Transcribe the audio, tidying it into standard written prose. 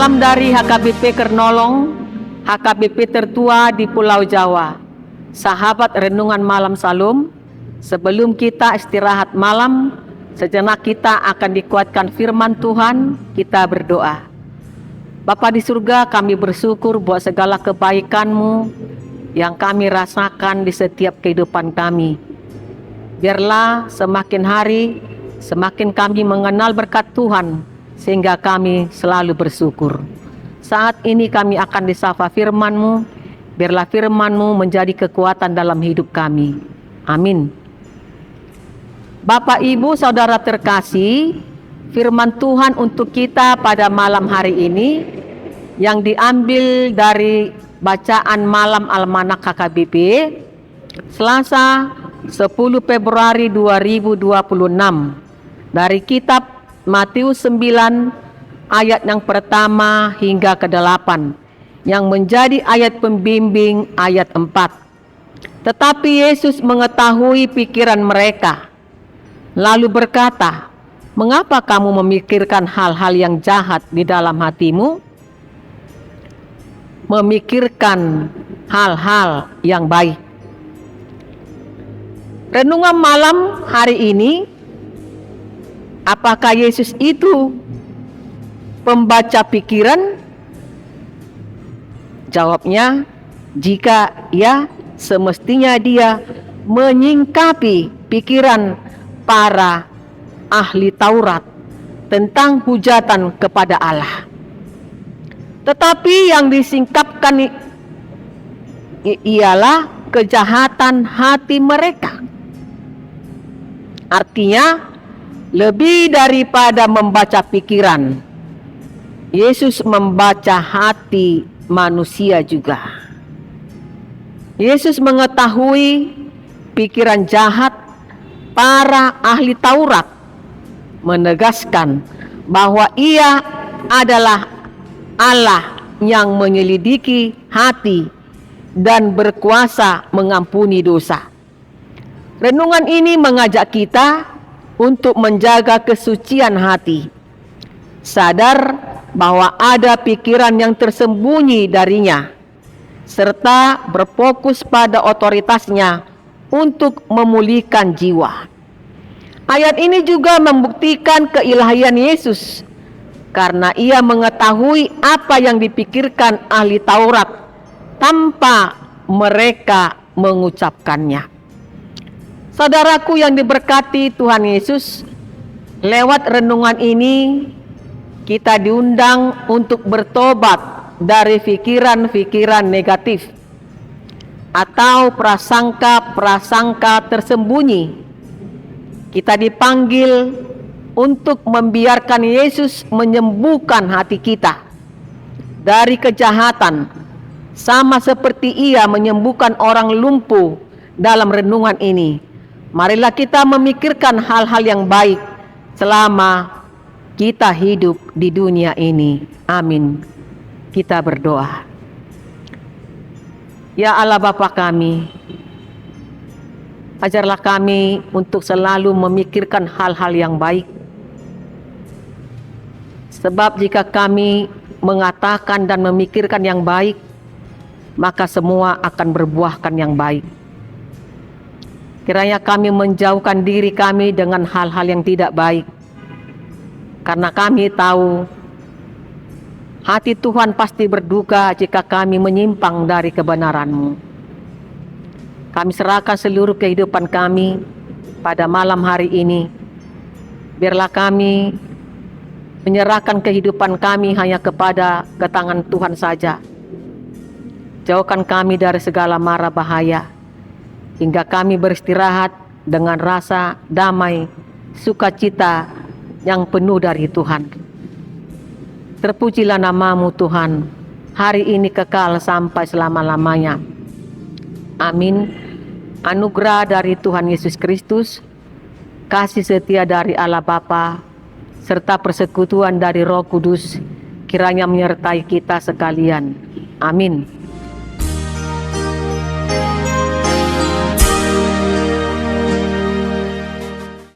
Salam dari HKBP Kernolong, HKBP tertua di Pulau Jawa. Sahabat Renungan Malam Salum, sebelum kita istirahat malam, sejenak kita akan dikuatkan firman Tuhan. Kita berdoa. Bapa di surga, kami bersyukur buat segala kebaikan-Mu yang kami rasakan di setiap kehidupan kami. Biarlah semakin hari, semakin kami mengenal berkat Tuhan, sehingga kami selalu bersyukur. Saat ini kami akan disapa firman-Mu, biarlah firman-Mu menjadi kekuatan dalam hidup kami. Amin. Bapak, Ibu, Saudara terkasih, firman Tuhan untuk kita pada malam hari ini yang diambil dari bacaan malam Almanak HKBP Selasa 10 Februari 2026 dari kitab Matius 9 ayat yang pertama hingga ke-8 yang menjadi ayat pembimbing ayat 4. Tetapi Yesus mengetahui pikiran mereka, lalu berkata, "Mengapa kamu memikirkan hal-hal yang jahat di dalam hatimu? Memikirkan hal-hal yang baik." Renungan malam hari ini, apakah Yesus itu pembaca pikiran? Jawabnya, jika ya, semestinya dia menyingkapi pikiran para ahli Taurat tentang hujatan kepada Allah. Tetapi yang disingkapkan ialah kejahatan hati mereka. Artinya, lebih daripada membaca pikiran, Yesus membaca hati manusia juga. Yesus mengetahui pikiran jahat para ahli Taurat, menegaskan bahwa Ia adalah Allah yang menyelidiki hati dan berkuasa mengampuni dosa. Renungan ini mengajak kita untuk menjaga kesucian hati, sadar bahwa ada pikiran yang tersembunyi darinya, serta berfokus pada otoritasnya untuk memulihkan jiwa. Ayat ini juga membuktikan keilahian Yesus, karena Ia mengetahui apa yang dipikirkan ahli Taurat tanpa mereka mengucapkannya. Saudaraku yang diberkati Tuhan Yesus, lewat renungan ini kita diundang untuk bertobat dari pikiran-pikiran negatif atau prasangka-prasangka tersembunyi. Kita dipanggil untuk membiarkan Yesus menyembuhkan hati kita dari kejahatan, sama seperti Ia menyembuhkan orang lumpuh dalam renungan ini. Marilah kita memikirkan hal-hal yang baik selama kita hidup di dunia ini. Amin. Kita berdoa. Ya Allah Bapa kami, ajarlah kami untuk selalu memikirkan hal-hal yang baik. Sebab jika kami mengatakan dan memikirkan yang baik, maka semua akan berbuahkan yang baik. Kiranya kami menjauhkan diri kami dengan hal-hal yang tidak baik, karena kami tahu hati Tuhan pasti berduka jika kami menyimpang dari kebenaran-Mu. Kami serahkan seluruh kehidupan kami pada malam hari ini. Biarlah kami menyerahkan kehidupan kami hanya kepada tangan Tuhan saja. Jauhkan kami dari segala mara bahaya, hingga kami beristirahat dengan rasa damai, sukacita yang penuh dari Tuhan. Terpujilah nama-Mu Tuhan, hari ini kekal sampai selama-lamanya. Amin. Anugerah dari Tuhan Yesus Kristus, kasih setia dari Allah Bapa, serta persekutuan dari Roh Kudus kiranya menyertai kita sekalian. Amin.